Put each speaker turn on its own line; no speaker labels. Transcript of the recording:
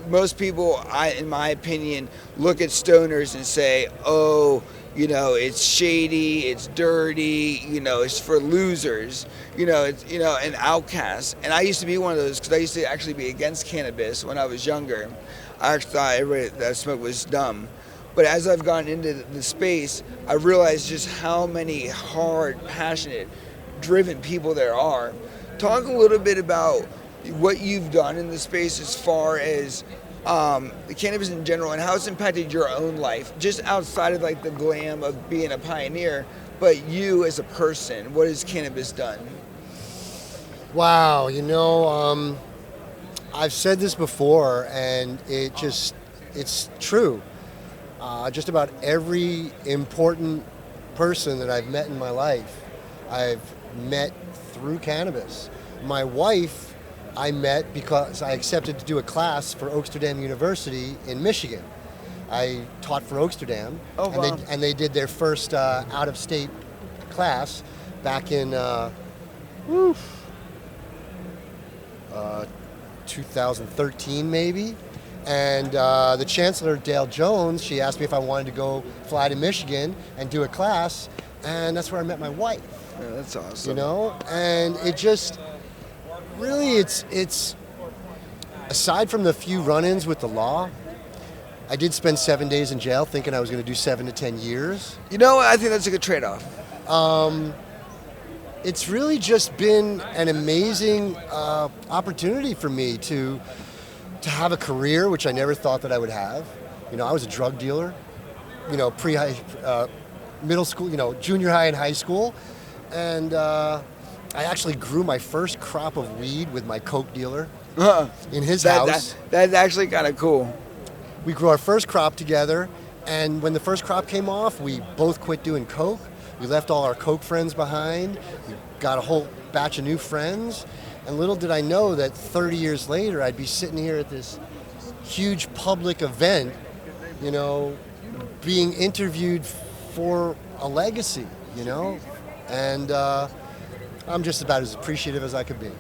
most people, in my opinion, look at stoners and say, oh, it's shady, it's dirty, it's for losers, it's, and outcasts. And I used to be one of those because I used to actually be against cannabis when I was younger. I actually thought everybody that smoked was dumb. But as I've gotten into the space, I realized just how many hard, passionate, driven people there are. Talk a little bit about what you've done in the space as far as the cannabis in general and how it's impacted your own life, just outside of like the glam of being a pioneer, but you as a person, what has cannabis done?
Wow, I've said this before, and it's true. Just about every important person that I've met in my life, I've met through cannabis. My wife, I met because I accepted to do a class for Oaksterdam University in Michigan. I taught for Oaksterdam,
Oh, wow.
and they did their first out-of-state class back in 2013, maybe. And the chancellor, Dale Jones, she asked me if I wanted to go fly to Michigan and do a class, and that's where I met my wife.
Yeah, that's awesome.
And it just really, it's aside from the few run-ins with the law, I did spend 7 days in jail thinking I was going to do 7 to 10 years.
I think that's a good trade-off.
It's really just been an amazing opportunity for me to have a career, which I never thought that I would have. I was a drug dealer, pre-high, middle school, junior high and high school. And I actually grew my first crop of weed with my coke dealer in his house.
That's actually kind of cool.
We grew our first crop together, and when the first crop came off, we both quit doing coke. We left all our coke friends behind. We got a whole batch of new friends. And little did I know that 30 years later, I'd be sitting here at this huge public event, being interviewed for a legacy, And I'm just about as appreciative as I could be.